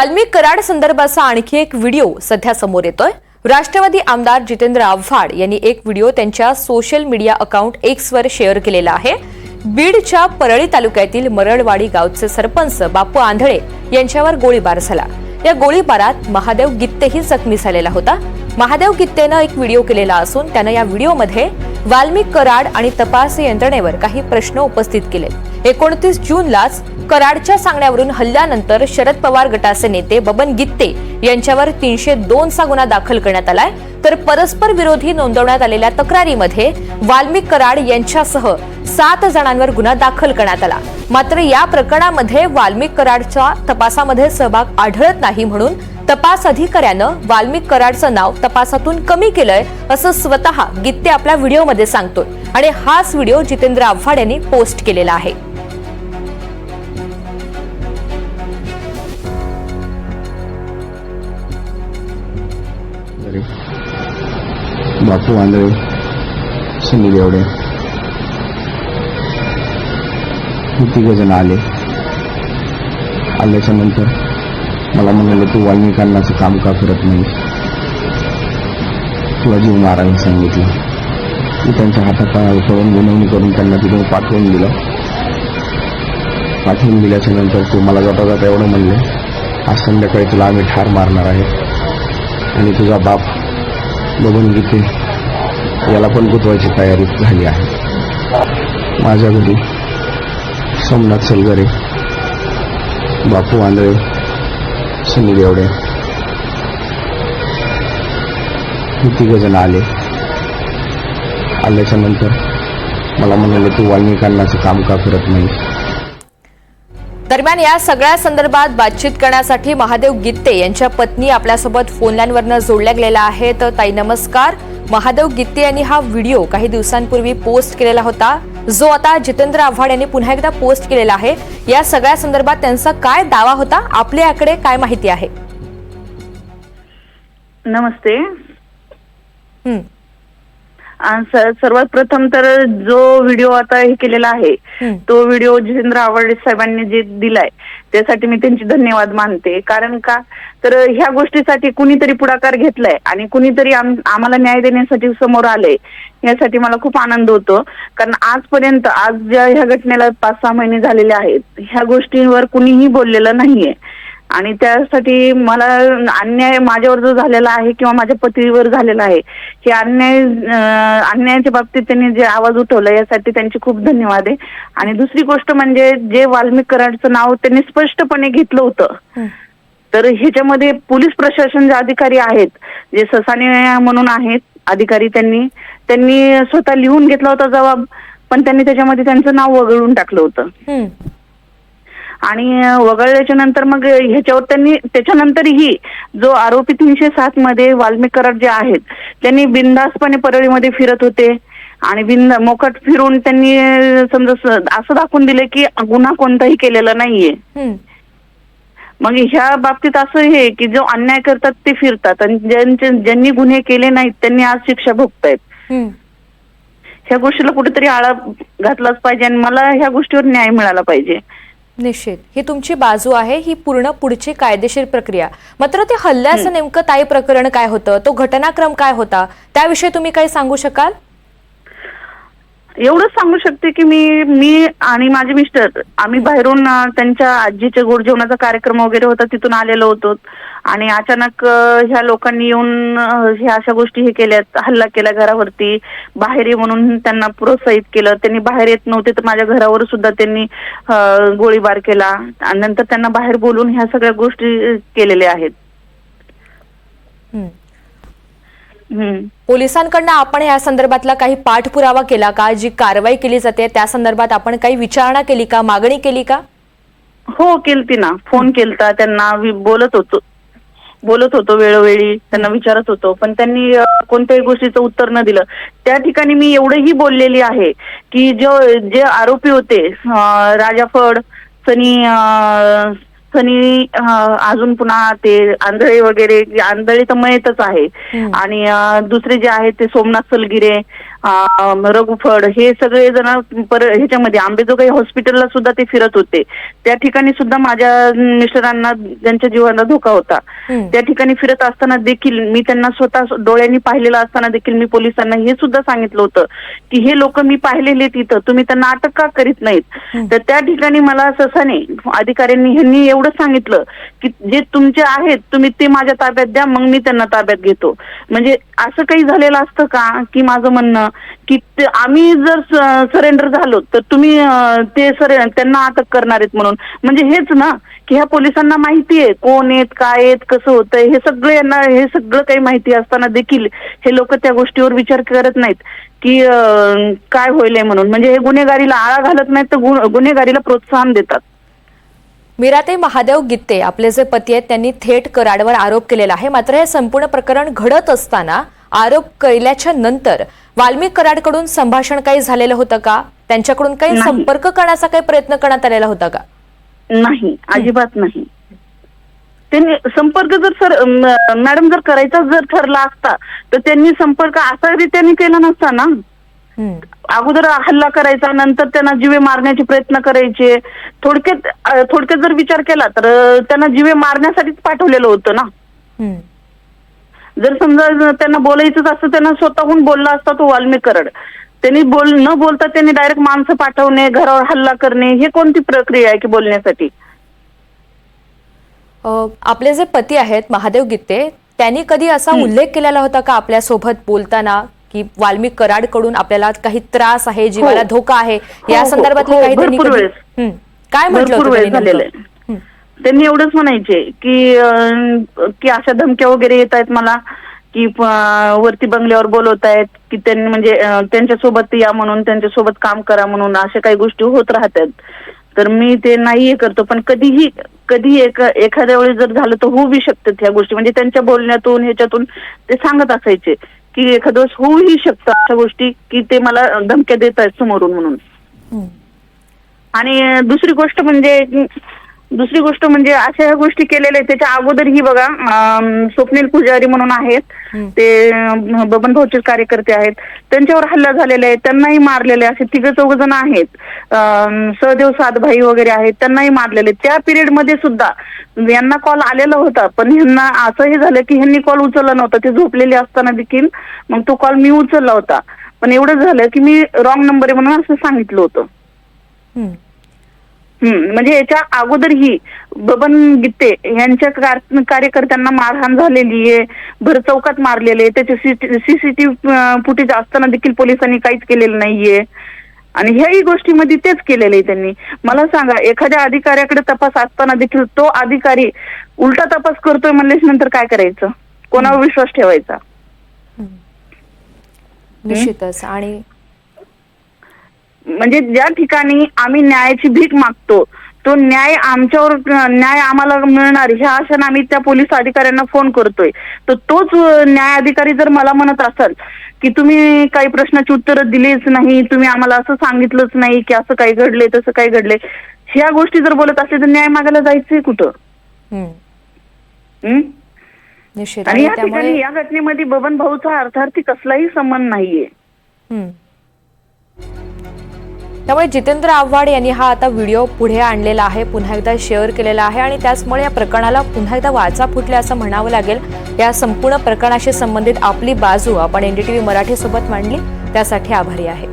वाल्मिक कराड संदर्भाचा आणखी एक व्हिडिओ सध्या समोर येतोय। राष्ट्रवादी आमदार जितेंद्र आव्हाड यांनी एक व्हिडिओ त्यांच्या सोशल मीडिया अकाउंट एक्स वर शेअर केलेला आहे। बीडच्या परळी तालुक्यातील मरळवाडी गावचे सरपंच बापू आंधळे यांच्यावर गोळीबार झाला। या गोळीबारात महादेव गित्तेही जखमी झालेला होता। महादेव गित्तेनं एक व्हिडिओ केलेला असून त्यानं या व्हिडिओमध्ये वाल्मिक कराड आणि तपास यंत्रणेवर काही प्रश्न उपस्थित केले। 29 जूनलाच कराडच्या सांगण्यावरून हल्ल्यानंतर शरद पवार गटाचे नेते बबन गित्ते यांच्यावर 302 चा गुन्हा दाखल करण्यात आलाय। तर परस्पर विरोधी नोंदवण्यात आलेल्या तक्रारीमध्ये वाल्मिक कराड यांच्यासह 7 जणांवर गुन्हा दाखल करण्यात आला। मात्र या प्रकरणामध्ये वाल्मिक कराडचा तपासामध्ये सहभाग आढळत नाही म्हणून तपास अधिकाऱ्यानं वाल्मिक कराडचं नाव तपासातून कमी केलंय असं स्वतः गित्ते आपल्या व्हिडिओमध्ये सांगतोय आणि हाच व्हिडिओ जितेंद्र आव्हाड यांनी पोस्ट केलेला आहे। बापू आंधळे, सुनील एवढे तिघ जण आल्याच्या नंतर मला म्हणाले, तू वाल्मिकांनाचं काम का करत नाही, तुला जीव मारायला सांगितलं। मी त्यांच्या हातापायाकडून विनवणी करून त्यांना तिथून पाठवून दिल्याच्या नंतर ते मला जाता जाता एवढं म्हणले, आज संध्याकाळी तुला आम्ही ठार मारणार आहे आणि तुझा बाप बबन गित्ते याला पण गुतवायची तयारी झाली आहे। माझ्या घरी सोमनाथ सलगरे, बापू आंधळे, सुनील एवढे तिघ जण आल्याच्या नंतर मला म्हणाले, तू वाल्मिकांनाचं काम का करत नाही। दरम्यान या सगळ्या संदर्भात बातचीत करण्यासाठी महादेव गित्ते यांच्या पत्नी आपल्यासोबत फोन लाईनवरनं जोडल्या गेलेल्या आहेत। ताई नमस्कार। महादेव गित्ते यांनी हा व्हिडिओ काही दिवसांपूर्वी पोस्ट केलेला होता, जो आता जितेंद्र आव्हाड यांनी पुन्हा एकदा पोस्ट केलेला आहे। या सगळ्या संदर्भात त्यांचा काय दावा होता, आपल्याकडे काय माहिती आहे? नमस्ते। सर्वात प्रथम तर जो व्हिडिओ आता हे केलेला आहे तो व्हिडिओ जितेंद्र आव्हाड साहेबांनी जे दिलाय त्यासाठी मी त्यांचे धन्यवाद मानते। कारण का तर ह्या गोष्टीसाठी कुणीतरी पुढाकार घेतलाय आणि कुणीतरी आम्हाला न्याय देण्यासाठी समोर आले, यासाठी मला खूप आनंद होतो। कारण आजपर्यंत आज ज्या ह्या घटनेला 5-6 महिने झालेले आहेत, ह्या गोष्टींवर कुणीही बोललेलं नाहीये आणि त्यासाठी मला अन्याय माझ्यावर जो झालेला आहे किंवा माझ्या पतीवर झालेला आहे, हे अन्यायाच्या बाबतीत त्यांनी जे आवाज उठवला यासाठी त्यांचे खूप धन्यवाद आहे। आणि दुसरी गोष्ट म्हणजे जे वाल्मिक कराडचं नाव त्यांनी स्पष्टपणे घेतलं होतं, तर ह्याच्यामध्ये पोलीस प्रशासन जे अधिकारी आहेत, जे ससाने म्हणून आहेत अधिकारी, त्यांनी स्वतः लिहून घेतला होता जबाब, पण त्यांनी त्याच्यामध्ये त्यांचं नाव वगळून टाकलं होतं आणि वगळल्याच्या नंतर मग ह्याच्यावर त्यांनी त्याच्यानंतरही जो आरोपी 307 मध्ये वाल्मिक कराड जे आहेत त्यांनी बिनधास्तपणे परळीमध्ये फिरत होते आणि मोकाट फिरून त्यांनी समजा असं दाखवून दिले की गुन्हा कोणताही केलेला नाहीये। मग ह्या बाबतीत असं हे की जो अन्याय करतात ते फिरतात आणि ज्यांनी गुन्हे केले नाहीत त्यांनी आज शिक्षा भोगतायत। ह्या गोष्टीला कुठेतरी आळा घातलाच पाहिजे आणि मला ह्या गोष्टीवर न्याय मिळाला पाहिजे। निश्चित ही तुमची बाजू आहे, ही पूर्ण पुढची कायदेशीर प्रक्रिया। मात्र ते हल्ल्याचं नेमकं ताई प्रकरण काय होतं, तो घटनाक्रम काय होता, त्याविषयी तुम्ही काही सांगू शकाल? एवढंच सांगू शकते की मी आणि माझे मिस्टर आम्ही बाहेरून त्यांच्या आजीच्या गोड जेवणाचा कार्यक्रम वगैरे होता तिथून आलेलो होतो आणि अचानक ह्या लोकांनी येऊन ह्या अशा गोष्टी हे केल्यात, हल्ला केला घरावरती, बाहेर ये म्हणून त्यांना प्रोत्साहित केलं। त्यांनी बाहेर येत नव्हते तर माझ्या घरावर सुद्धा त्यांनी गोळीबार केला आणि नंतर त्यांना बाहेर बोलून ह्या सगळ्या गोष्टी केलेल्या आहेत। पोलिसांकडनं आपण या संदर्भातला काही पाठपुरावा केला का? जी कारवाई केली जाते त्या संदर्भात आपण काही विचारणा केली का, मागणी केली का? हो केलती ना, फोन केलता त्यांना, बोलत होतो वेळोवेळी त्यांना विचारत होतो, पण त्यांनी कोणत्याही गोष्टीचं उत्तर न दिलं। त्या ठिकाणी मी एवढंही बोललेली आहे की जे आरोपी होते राजा फड, स्थनी अजून पुन्हा ते आंधळे वगैरे, आंधळे तर मयतच आहे, आणि दुसरे जे आहेत ते सोमनाथ सलगिरे, रघुफड, हे सगळे जण ह्याच्यामध्ये आंबेजोगाई हॉस्पिटलला सुद्धा ते फिरत होते. त्या ठिकाणी सुद्धा माझ्या मिस्टरांना त्यांच्या जीवाला धोका होता. त्या ठिकाणी फिरत असताना देखील मी त्यांना स्वतः डोळ्यांनी पाहिलेलं असताना देखील मी पोलिसांना हे सुद्धा सांगितलं होतं की हे लोक मी पाहिलेले तिथं, तुम्ही त्यांना अटक का करीत नाहीत. तर त्या ठिकाणी मला ससाने अधिकाऱ्यांनी ह्यांनी एवढं सांगितलं की जे तुमचे आहेत तुम्ही ते माझ्या ताब्यात द्या, मग मी त्यांना ताब्यात घेतो. म्हणजे असं काही झालेलं असतं का, की माझं म्हणणं की आम्ही जर सरेंडर झालो तर तुम्ही ते त्यांना अटक करणार आहेत म्हणून, म्हणजे हेच ना की ह्या पोलिसांना माहिती आहे कोण आहेत, काय आहेत, कसं होतंय, हे सगळं यांना हे सगळं काही माहिती असताना देखील हे लोक त्या गोष्टीवर विचार करत नाहीत की काय होईलय म्हणून. म्हणजे हे गुन्हेगारीला आळा घालत नाहीत तर गुन्हेगारीला प्रोत्साहन देतात. मीराताई महादेव गित्ते आपले जे पती आहेत त्यांनी थेट कराडवर आरोप केलेला आहे. मात्र हे संपूर्ण प्रकरण घडत असताना आरोप केल्याच्या नंतर वाल्मिक कराडकडून संभाषण काही झालेलं होतं का? त्यांच्याकडून काही संपर्क करण्याचा काही प्रयत्न करण्यात आलेला होता का? नाही, अजिबात नाही. त्यांनी संपर्क जर मॅडम जर करायचा जर ठरला असता तर त्यांनी संपर्क असा रीत्याने केला नसता ना. अगोदर हल्ला करायचा, नंतर त्यांना जीवे मारण्याचे प्रयत्न करायचे. थोडक्यात जर विचार केला तर त्यांना जीवे मारण्यासाठीच पाठवलेलं होतं ना. जर समजा त्यांना बोलायचंच असतं त्यांना स्वतःहून बोलला असता तो वाल्मिक कराड. त्यांनी न बोलता त्यांनी डायरेक्ट माणसं पाठवणे, घरावर हल्ला करणे, हे कोणती प्रक्रिया आहे की बोलण्यासाठी? आपले जे पती आहेत महादेव गित्ते त्यांनी कधी असा उल्लेख केलेला होता का आपल्या सोबत बोलताना की वाल्मिक कराड कडून आपल्याला काही त्रास आहे, जीवाला धोका आहे, या संदर्भातले काही त्यांनी काय म्हटलं? त्यांनी एवढंच म्हणायचे की अशा धमक्या वगैरे येत आहेत मला, की वरती बंगल्यावर बोलवत आहेत की त्यांनी म्हणजे त्यांच्यासोबत या म्हणून, त्यांच्यासोबत काम करा म्हणून, अशा काही गोष्टी होत राहतात. तर मी ते नाही हे करतो, पण कधी एखाद्या वेळेस जर झालं तर होऊ बी शकतात ह्या गोष्टी. म्हणजे त्यांच्या बोलण्यातून ह्याच्यातून ते सांगत असायचे की एखाद्या वेळेस होऊही शकतं अशा गोष्टी की ते मला धमक्या देत आहेत समोरून म्हणून. आणि दुसरी गोष्ट म्हणजे अशा ह्या गोष्टी केलेल्या आहेत. त्याच्या अगोदर ही बघा स्वप्नील पुजारी म्हणून आहेत, ते बबन भाऊचे कार्यकर्ते आहेत, त्यांच्यावर हल्ला झालेला आहे, त्यांनाही मारलेले असे 3-4 जण आहेत. सहदेव सातभाई वगैरे आहेत, त्यांनाही मारलेले. त्या पिरियड मध्ये सुद्धा यांना कॉल आलेला होता, पण ह्यांना असं हे झालं की ह्यांनी कॉल उचलला नव्हता. ते झोपलेले असताना देखील मग तो कॉल मी उचलला होता, पण एवढं झालं की मी रॉंग नंबर आहे म्हणून असं सांगितलं होतं. म्हणजे याच्या अगोदरही बबन गित्ते यांच्या कार्यकर्त्यांना मारहाण झालेली आहे, भर चौकात मारलेले, त्याचे सीसीटीव्ही फुटेज असताना देखील पोलिसांनी काहीच केलेलं नाहीये. आणि ह्याही गोष्टीमध्ये तेच केलेलं आहे त्यांनी. मला सांगा, एखाद्या अधिकाऱ्याकडे तपास असताना देखील तो अधिकारी उलटा तपास करतोय म्हणल्याच नंतर काय करायचं? कोणावर विश्वास ठेवायचा? निश्चितच. आणि म्हणजे ज्या ठिकाणी आम्ही न्यायाची भीक मागतो तो न्याय आम्हाला मिळणार ह्या आशेने आम्ही त्या पोलीस अधिकाऱ्यांना फोन करतोय, तर तोच न्याय अधिकारी जर मला म्हणत असाल की तुम्ही काही प्रश्नाची उत्तरं दिलीच नाही, तुम्ही आम्हाला असं सांगितलंच नाही की असं काही घडलंय तसं काही घडलंय, ह्या गोष्टी जर बोलत असले तर न्याय मागायला जायचंय कुठं? आणि या ठिकाणी या घटनेमध्ये बबन भाऊचा अर्थार्थी कसलाही संबंध नाहीये. त्यामुळे जितेंद्र आव्हाड यांनी हा आता व्हिडिओ पुढे आणलेला आहे, पुन्हा एकदा शेअर केलेला आहे आणि त्याचमुळे या प्रकरणाला पुन्हा एकदा वाचा फुटले असं म्हणावं लागेल. या संपूर्ण प्रकरणाशी संबंधित आपली बाजू आपण NDTV मराठी सोबत मांडली, त्यासाठी आभारी आहे.